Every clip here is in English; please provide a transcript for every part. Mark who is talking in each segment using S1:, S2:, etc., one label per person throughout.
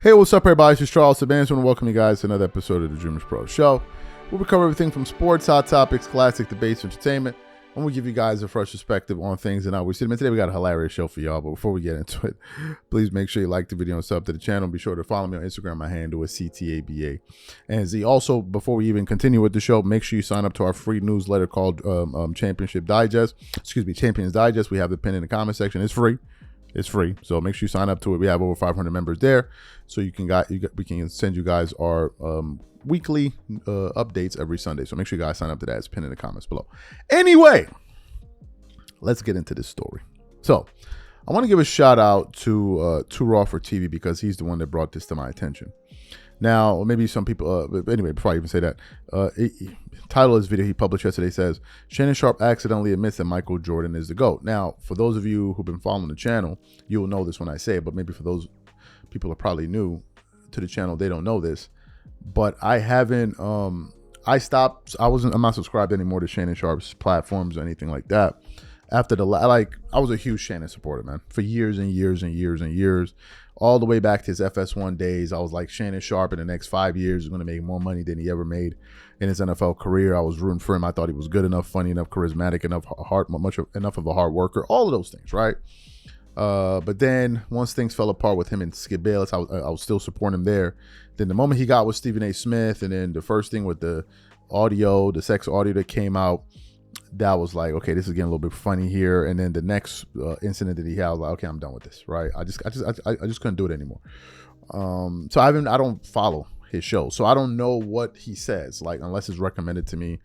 S1: Hey, what's up, everybody? It's Charles Sabans. I want to welcome you guys to another episode of the Dreamers Pro Show, where we cover everything from sports, hot topics, classic debates, entertainment, and we give you guys a fresh perspective on things and how we see them. And today we got a hilarious show for y'all, but before we get into it, please make sure you like the video and sub to the channel. Be sure to follow me on Instagram. My handle is CTABA. And Z, also, before we even continue with the show, make sure you sign up to our free newsletter called Champions Digest. We have the pin in the comment section. It's free. It's free, so make sure you sign up to it. We have over 500 members there, so we can send you guys our weekly updates every Sunday. So make sure you guys sign up to that. It's pinned in the comments below. Anyway, let's get into this story. So I want to give a shout out to Too Raw for TV because he's the one that brought this to my attention. Now, maybe some people, but anyway, before I even say that, title of this video he published yesterday says, Shannon Sharpe accidentally admits that Michael Jordan is the GOAT. Now, for those of you who've been following the channel, you will know this when I say it, but maybe for those people who are probably new to the channel, they don't know this. But I haven't, I'm not subscribed anymore to Shannon Sharpe's platforms or anything like that. After I was a huge Shannon supporter, man, for years and years and years and years. All the way back to his FS1 days, I was like, Shannon Sharpe in the next 5 years is going to make more money than he ever made in his NFL career. I was rooting for him. I thought he was good enough, funny enough, charismatic enough, enough of a hard worker, all of those things, right? But then once things fell apart with him and Skip Bayless, I was still supporting him there. Then the moment he got with Stephen A. Smith, and then the first thing with the audio, the sex audio that came out, that was like, okay, this is getting a little bit funny here. And then the next incident that he had, I was like, okay, I'm done with this, right? I just couldn't do it anymore. So I don't follow his show, so I don't know what he says, like, unless it's recommended to me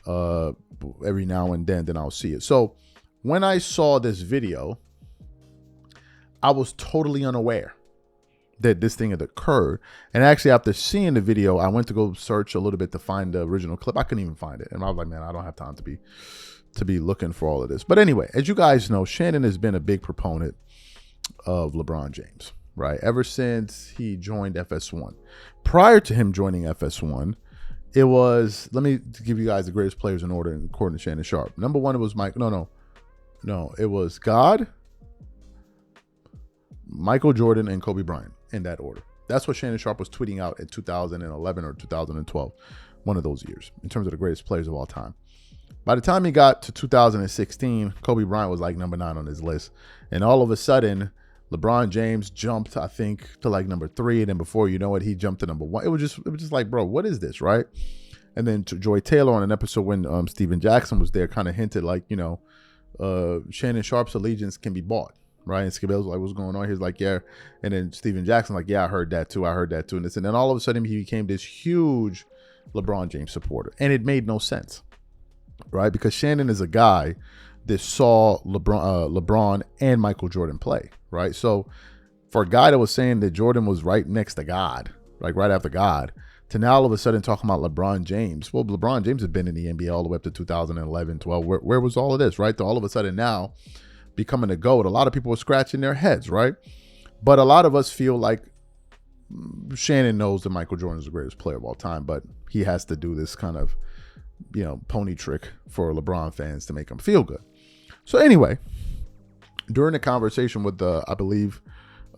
S1: every now and then I'll see it. So when I saw this video, I was totally unaware that this thing had occurred. And actually, after seeing the video, I went to go search a little bit to find the original clip. I couldn't even find it. And I was like, man, I don't have time to be looking for all of this. But anyway, as you guys know, Shannon has been a big proponent of LeBron James, right? Ever since he joined FS1. Prior to him joining FS1, it was, let me give you guys the greatest players in order according to Shannon Sharpe. Number one, it was it was God, Michael Jordan, and Kobe Bryant, in that order. That's what Shannon Sharpe was tweeting out in 2011 or 2012, one of those years, in terms of the greatest players of all time. By the time he got to 2016, Kobe Bryant was like number 9 on his list. And all of a sudden, LeBron James jumped, I think, to like number 3. And then before you know it, he jumped to number 1. It was just like, bro, what is this, right? And then to Joy Taylor on an episode when Steven Jackson was there kind of hinted like, Shannon Sharpe's allegiance can be bought. Right, and Skip Bayless was like, what's going on? He's like, yeah. And then Steven Jackson like, yeah, I heard that too. And then all of a sudden he became this huge LeBron James supporter. And it made no sense, right? Because Shannon is a guy that saw LeBron and Michael Jordan play, right? So for a guy that was saying that Jordan was right next to God, like right after God, to now all of a sudden talking about LeBron James. Well, LeBron James had been in the NBA all the way up to 2011, 12. Where was all of this, right? To all of a sudden now becoming a GOAT, a lot of people were scratching their heads, right? But a lot of us feel like Shannon knows that Michael Jordan is the greatest player of all time, but he has to do this kind of, pony trick for LeBron fans to make them feel good. So anyway, during the conversation with I believe,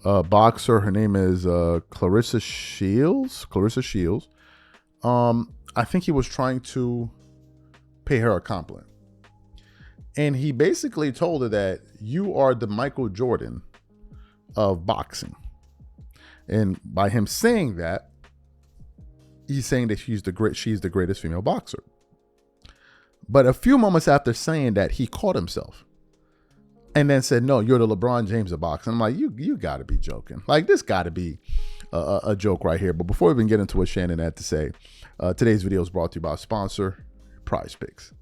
S1: boxer, her name is Clarissa Shields. I think he was trying to pay her a compliment. And he basically told her that you are the Michael Jordan of boxing. And by him saying that, he's saying that she's the greatest female boxer. But a few moments after saying that, he caught himself and then said, no, you're the LeBron James of boxing. I'm like, you got to be joking. Like, this got to be a joke right here. But before we even get into what Shannon had to say, today's video is brought to you by our sponsor, Prize Picks.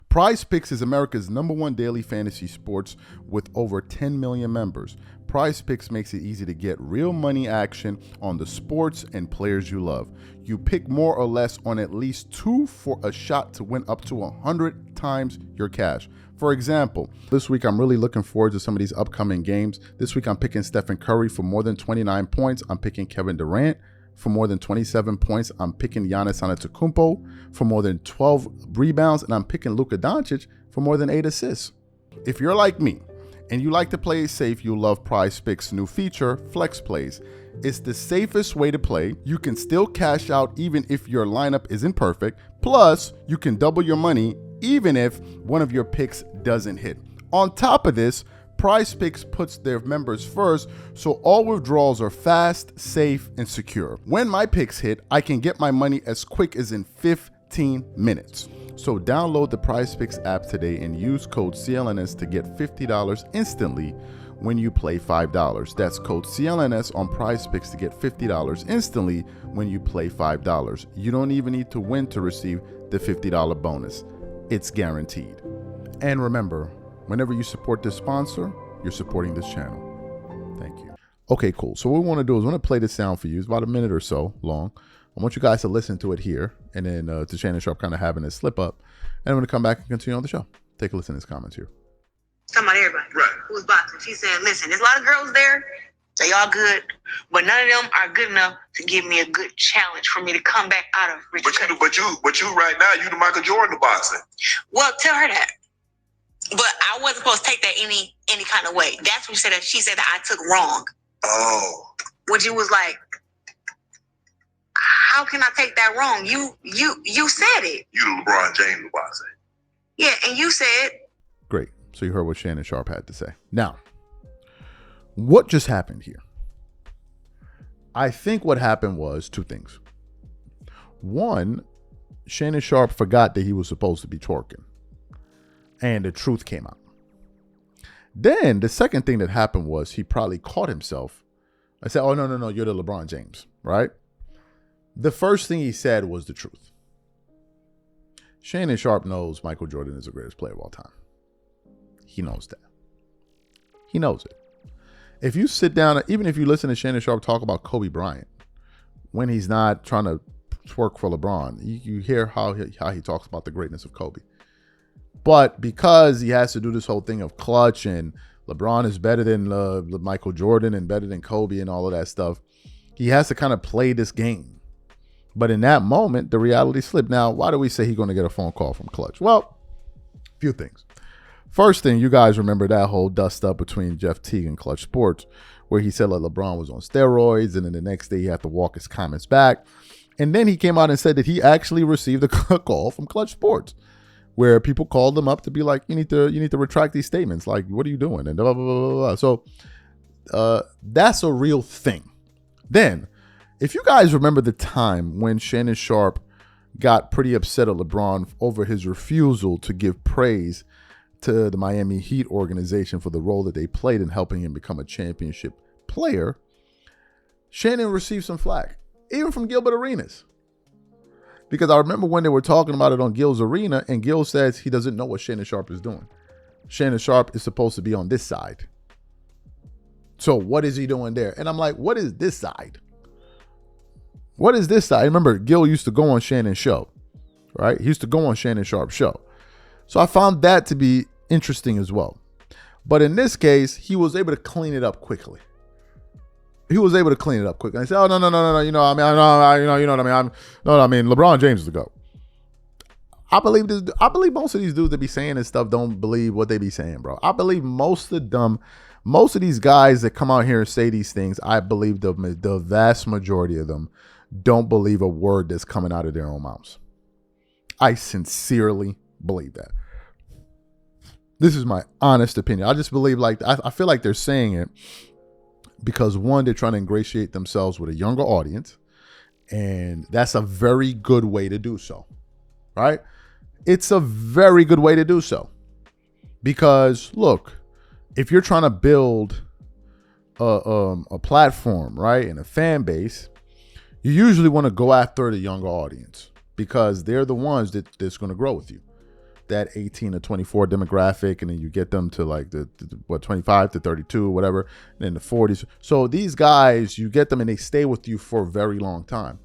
S1: Prize Picks is America's #1 daily fantasy sports with over 10 million members. Prize Picks makes it easy to get real money action on the sports and players you love. You pick more or less on at least 2 for a shot to win up to 100 times your cash. For example, this week I'm really looking forward to some of these upcoming games. This week I'm picking Stephen Curry for more than 29 points. I'm picking Kevin Durant for more than 27 points. I'm picking Giannis Antetokounmpo for more than 12 rebounds, and I'm picking Luka Doncic for more than 8 assists. If you're like me and you like to play safe, you'll love Prize Picks' new feature, Flex Plays. It's the safest way to play. You can still cash out even if your lineup isn't perfect. Plus, you can double your money even if one of your picks doesn't hit. On top of this, Prize Picks puts their members first, so all withdrawals are fast, safe, and secure. When my picks hit, I can get my money as quick as in 15 minutes. So download the Prize Picks app today and use code CLNS to get $50 instantly when you play $5. That's code CLNS on Prize Picks to get $50 instantly when you play $5. You don't even need to win to receive the $50 bonus. It's guaranteed. And remember, whenever you support this sponsor, you're supporting this channel. Thank you. Okay, cool. So what we want to do is I want to play this sound for you. It's about a minute or so long. I want you guys to listen to it here, and then to Shannon Sharpe kind of having a slip up. And I'm going to come back and continue on the show. Take a listen to his comments here.
S2: Talking about everybody who's boxing. She said, listen, there's a lot of girls there. They all good, but none of them are good enough to give me a good challenge for me to come back out of Richard.
S3: But you right now, you the Michael Jordan of boxing.
S2: Well, tell her that. But I wasn't supposed to take that any kind of way. That's what she said. That she said that I took wrong.
S3: Oh.
S2: Which it was like, how can I take that wrong? You said it.
S3: You the LeBron James of boxing.
S2: Yeah, and you said.
S1: Great. So you heard what Shannon Sharpe had to say. Now, what just happened here? I think what happened was two things. One, Shannon Sharpe forgot that he was supposed to be twerking, and the truth came out. Then the second thing that happened was he probably caught himself. I said, oh, no, you're the LeBron James, right? The first thing he said was the truth. Shannon Sharpe knows Michael Jordan is the greatest player of all time. He knows that. He knows it. If you sit down, even if you listen to Shannon Sharpe talk about Kobe Bryant, when he's not trying to twerk for LeBron, you hear how he talks about the greatness of Kobe. But because he has to do this whole thing of Klutch and LeBron is better than Michael Jordan and better than Kobe and all of that stuff, he has to kind of play this game. But in that moment, the reality slipped. Now, why do we say he's going to get a phone call from Klutch? Well, a few things. First thing, you guys remember that whole dust up between Jeff Teague and Klutch Sports, where he said that LeBron was on steroids, and then the next day he had to walk his comments back. And then he came out and said that he actually received a call from Klutch Sports, where people called him up to be like, you need to retract these statements. Like, what are you doing? And blah, blah, blah, blah. So that's a real thing. Then, if you guys remember the time when Shannon Sharpe got pretty upset at LeBron over his refusal to give praise to the Miami Heat organization for the role that they played in helping him become a championship player, Shannon received some flack, even from Gilbert Arenas. Because I remember when they were talking about it on Gil's Arena, and Gil says he doesn't know what Shannon Sharpe is doing. Shannon Sharpe is supposed to be on this side. So what is he doing there? And I'm like, what is this side? What is this side? I remember Gil used to go on Shannon's show, right? He used to go on Shannon Sharpe's show. So I found that to be interesting as well. But in this case, he was able to clean it up quickly. And I said, oh, no. You know what I mean? LeBron James is the GOAT. I believe this. I believe most of these dudes that be saying this stuff don't believe what they be saying, bro. I believe most of these guys that come out here and say these things, I believe the vast majority of them don't believe a word that's coming out of their own mouths. I sincerely believe that. This is my honest opinion. I just believe I feel like they're saying it because, one, they're trying to ingratiate themselves with a younger audience, and that's a very good way to do so, right? It's a very good way to do so because, look, if you're trying to build a platform, right, and a fan base, you usually want to go after the younger audience because they're the ones that's going to grow with you. That 18 to 24 demographic, and then you get them to like the 25 to 32, whatever, and then the 40s. So these guys, you get them and they stay with you for a very long time.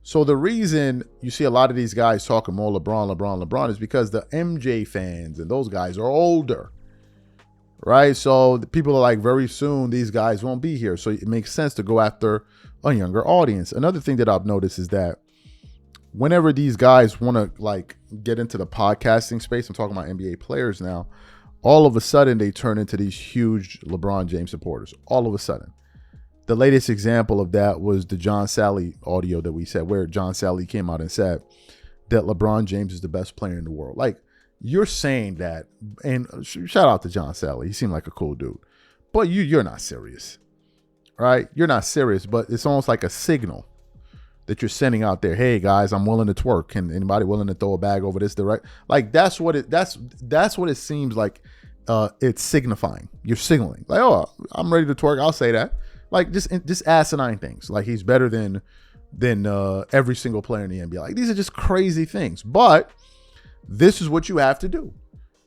S1: So the reason you see a lot of these guys talking more LeBron is because the MJ fans and those guys are older, right? So the people are like, very soon these guys won't be here. So it makes sense to go after a younger audience. Another thing that I've noticed is that whenever these guys want to like get into the podcasting space, I'm talking about NBA players now, all of a sudden they turn into these huge LeBron James supporters. All of a sudden. The latest example of that was the John Sally audio that we said, where John Sally came out and said that LeBron James is the best player in the world. Like, you're saying that, and shout out to John Sally. He seemed like a cool dude. But you're not serious, right? You're not serious, but it's almost like a signal that you're sending out there. Hey guys, I'm willing to twerk. Can anybody willing to throw a bag over this direct? Like that's what it seems like. It's signifying. You're signaling like, oh, I'm ready to twerk. I'll say that. Like just asinine things. Like he's better than every single player in the NBA. Like these are just crazy things. But this is what you have to do.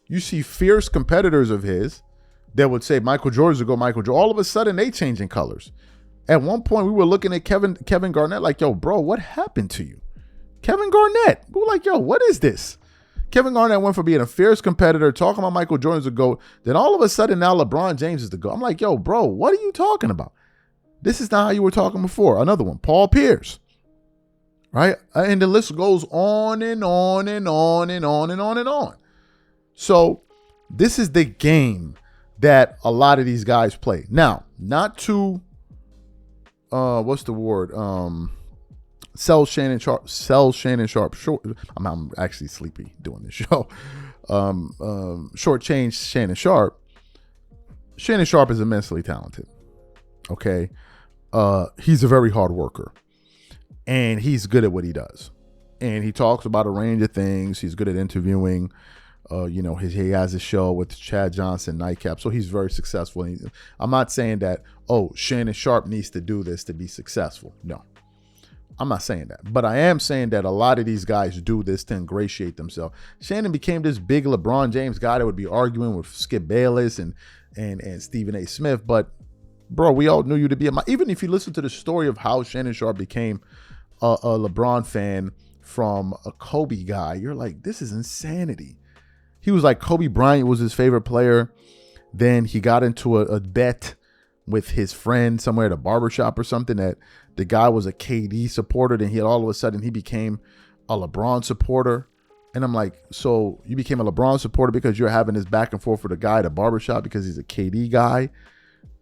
S1: You see fierce competitors of his that would say Michael Jordan's to go Michael Jordan. All of a sudden they changing colors. At one point we were looking at Kevin Garnett like, yo, bro, what happened to you? Kevin Garnett. We were like, yo, what is this? Kevin Garnett went from being a fierce competitor, talking about Michael Jordan's the GOAT. Then all of a sudden now LeBron James is the GOAT. I'm like, yo, bro, what are you talking about? This is not how you were talking before. Another one, Paul Pierce. Right? And the list goes on and on and on and on and on and on. So this is the game that a lot of these guys play. Now, not to what's the word? Sell Shannon Sharpe short. I'm actually sleepy doing this show. Shortchange Shannon Sharpe. Shannon Sharpe is immensely talented. Okay. He's a very hard worker. And he's good at what he does. And he talks about a range of things. He's good at interviewing. He has a show with Chad Johnson, Nightcap. So he's very successful. I'm not saying that, Shannon Sharpe needs to do this to be successful. No, I'm not saying that. But I am saying that a lot of these guys do this to ingratiate themselves. Shannon became this big LeBron James guy that would be arguing with Skip Bayless and Stephen A. Smith. But, bro, we all knew you to be even if you listen to the story of how Shannon Sharpe became a LeBron fan from a Kobe guy, you're like, this is insanity. He was like, Kobe Bryant was his favorite player. Then he got into a bet with his friend somewhere at a barbershop or something that the guy was a KD supporter. Then all of a sudden he became a LeBron supporter. And I'm like, so you became a LeBron supporter because you're having this back and forth with a guy at a barbershop because he's a KD guy.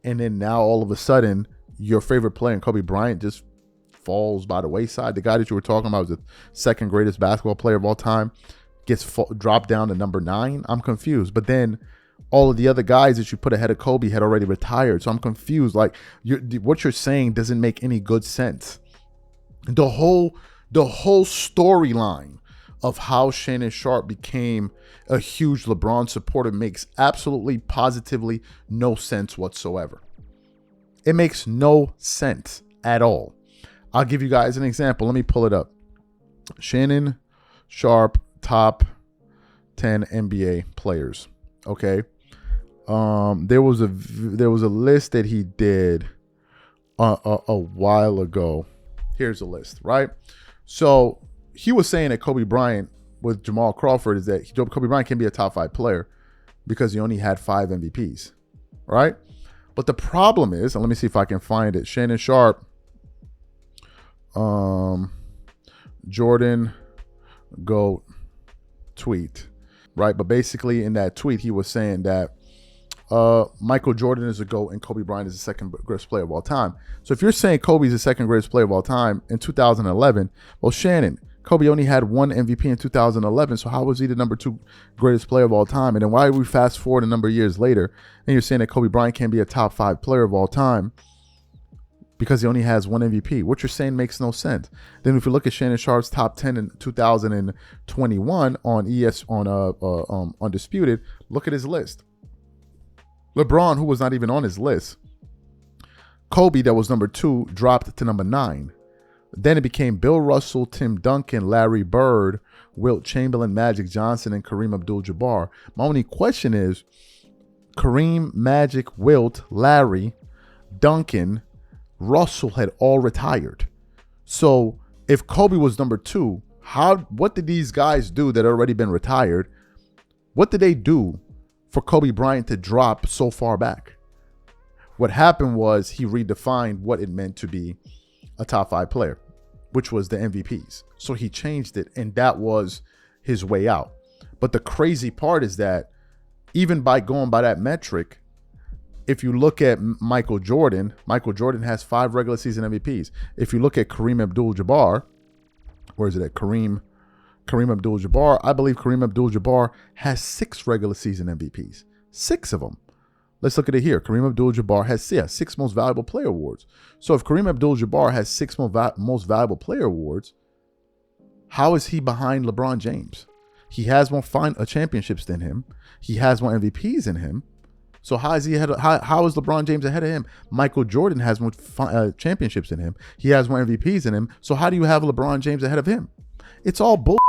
S1: And then now all of a sudden your favorite player, Kobe Bryant, just falls by the wayside. The guy that you were talking about was the second greatest basketball player of all time, gets dropped down to number 9. I'm confused. But then all of the other guys that you put ahead of Kobe had already retired. So I'm confused. Like what you're saying doesn't make any good sense. The whole storyline of how Shannon Sharpe became a huge LeBron supporter makes absolutely, positively no sense whatsoever. It makes no sense at all. I'll give you guys an example. Let me pull it up. Shannon Sharpe, top 10 NBA players. Okay. There was a list that he did a while ago. Here's a list, right? So he was saying that Kobe Bryant with Jamal Crawford is that Kobe Bryant can be a top 5 player because he only had 5 MVPs, right? But the problem is, and let me see if I can find it. Shannon Sharpe, Jordan GOAT tweet, right? But basically in that tweet, he was saying that Michael Jordan is a GOAT and Kobe Bryant is the second greatest player of all time. So if you're saying Kobe's the second greatest player of all time in 2011, well, Shannon, Kobe only had 1 MVP in 2011. So how was he the number 2 greatest player of all time? And then why do we fast forward a number of years later and you're saying that Kobe Bryant can't be a top 5 player of all time because he only has 1 MVP? What you're saying makes no sense. Then if you look at Shannon Sharpe's top 10 in 2021 on Undisputed, look at his list. LeBron, who was not even on his list. Kobe, that was number 2, dropped to number 9. Then it became Bill Russell, Tim Duncan, Larry Bird, Wilt Chamberlain, Magic Johnson, and Kareem Abdul-Jabbar. My only question is, Kareem, Magic, Wilt, Larry, Duncan, Russell had all retired. So if Kobe was number 2, what did these guys do that had already been retired? What did they do for Kobe Bryant to drop so far back? What happened was he redefined what it meant to be a top 5 player, which was the MVPs. So he changed it, and that was his way out. But the crazy part is that even by going by that metric, If you look at Michael Jordan has 5 regular season MVPs. If you look at Kareem Abdul-Jabbar, where is it at? Kareem Abdul-Jabbar. I believe Kareem Abdul-Jabbar has 6 regular season MVPs. 6 of them. Let's look at it here. Kareem Abdul-Jabbar has 6 most valuable player awards. So if Kareem Abdul-Jabbar has 6 most valuable player awards, how is he behind LeBron James? He has more championships than him. He has more MVPs than him. So how is he ahead? How is LeBron James ahead of him? Michael Jordan has more championships than him. He has more MVPs than him. So how do you have LeBron James ahead of him? It's all bull.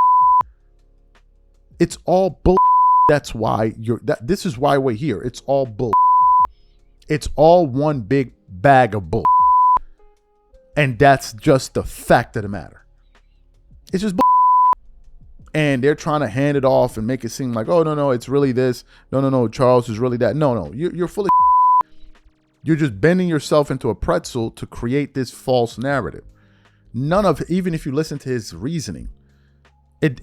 S1: It's all bull. That's why this is why we're here. It's all bull. It's all one big bag of bull. And that's just the fact of the matter. It's just bull. And they're trying to hand it off and make it seem like, oh, no, it's really this. No, Charles is really that. No, you're full of You're just bending yourself into a pretzel to create this false narrative. Even if you listen to his reasoning,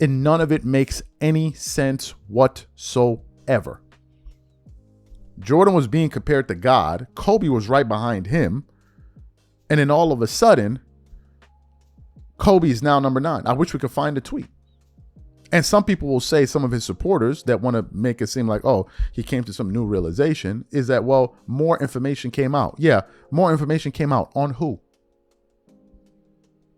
S1: none of it makes any sense whatsoever. Jordan was being compared to God. Kobe was right behind him. And then all of a sudden, Kobe is now number 9. I wish we could find the tweet. And some people will say, some of his supporters that want to make it seem like, oh, he came to some new realization, is that, well, more information came out. Yeah, more information came out. On who?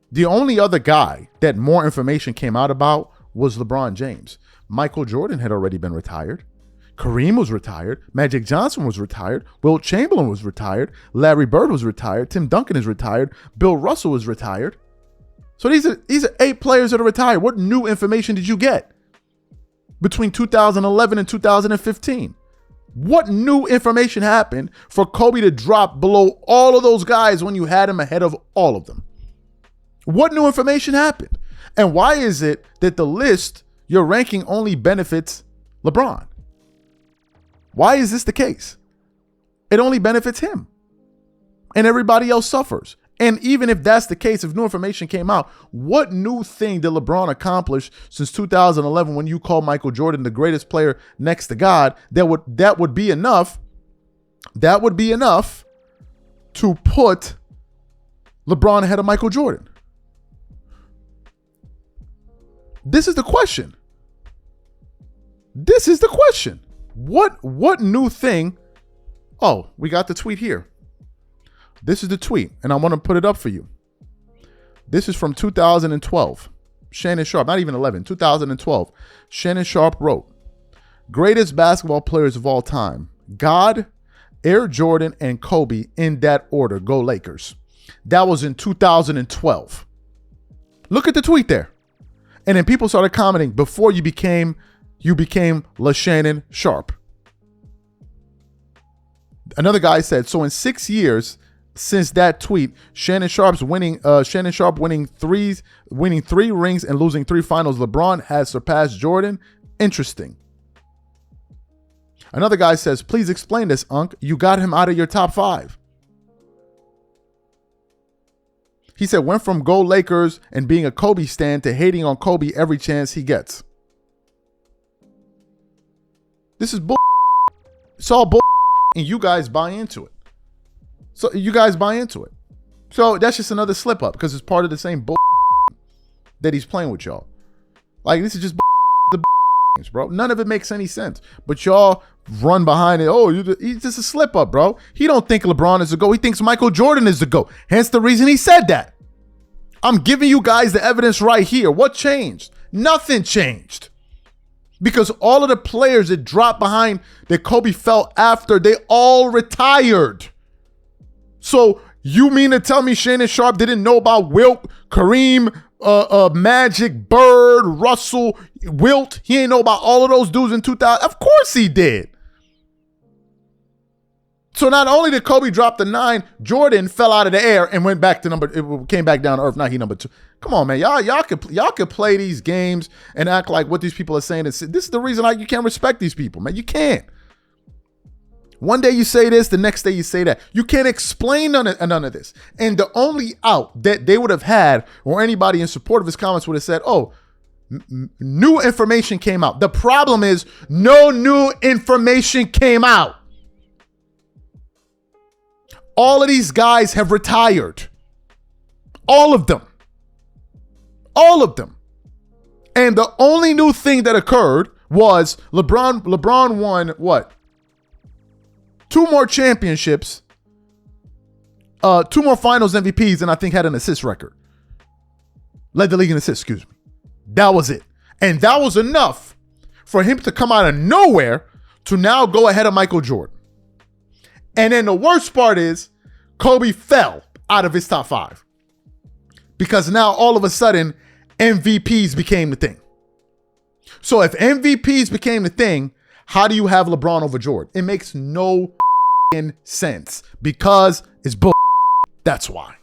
S1: The only other guy that more information came out about was LeBron James. Michael Jordan had already been retired. Kareem was retired. Magic Johnson was retired. Wilt Chamberlain was retired. Larry Bird was retired. Tim Duncan is retired. Bill Russell was retired. So these are 8 players that are retired. What new information did you get between 2011 and 2015? What new information happened for Kobe to drop below all of those guys when you had him ahead of all of them? What new information happened? And why is it that the list you're ranking only benefits LeBron? Why is this the case? It only benefits him. And everybody else suffers. And even if that's the case, if new information came out, what new thing did LeBron accomplish since 2011 when you call Michael Jordan the greatest player next to God? That would be enough. That would be enough to put LeBron ahead of Michael Jordan. This is the question. This is the question. What new thing? Oh, we got the tweet here. This is the tweet, and I want to put it up for you. This is from 2012. Shannon Sharpe, not even 11, 2012. Shannon Sharpe wrote, greatest basketball players of all time, God, Air Jordan, and Kobe in that order. Go Lakers. That was in 2012. Look at the tweet there. And then people started commenting before you became Shannon Sharpe. Another guy said, so in 6 years since that tweet, Shannon Sharpe winning 3 rings and losing 3 finals, LeBron has surpassed Jordan. Interesting. Another guy says, please explain this, Unc. You got him out of your top 5. He said, went from go Lakers and being a Kobe stan to hating on Kobe every chance he gets. This is bull. It's all bull, and you guys buy into it. So that's just another slip up because it's part of the same bull that he's playing with y'all. Like, this is just bro. None of it makes any sense. But y'all run behind it. Oh, he's just a slip up, bro. He don't think LeBron is the GOAT. He thinks Michael Jordan is the GOAT. Hence the reason he said that. I'm giving you guys the evidence right here. What changed? Nothing changed. Because all of the players that dropped behind that Kobe fell after, they all retired. So you mean to tell me Shannon Sharpe didn't know about Wilt, Kareem, Magic, Bird, Russell, Wilt? He didn't know about all of those dudes in 2000? Of course he did. So not only did Kobe drop the 9, Jordan fell out of the air and went back to came back down to earth. Now he number 2. Come on, man. Y'all could play these games and act like what these people are saying. This is the reason you can't respect these people, man. You can't. One day you say this, the next day you say that. You can't explain none of this. And the only out that they would have had, or anybody in support of his comments would have said, oh, new information came out. The problem is no new information came out. All of these guys have retired. All of them. All of them. And the only new thing that occurred was LeBron won what? 2 more championships, 2 more finals MVPs, and I think had an assist record. Led the league in assists, excuse me. That was it. And that was enough for him to come out of nowhere to now go ahead of Michael Jordan. And then the worst part is Kobe fell out of his top 5. Because now all of a sudden, MVPs became the thing. So if MVPs became the thing, how do you have LeBron over Jordan? It makes no sense because it's bull. That's why.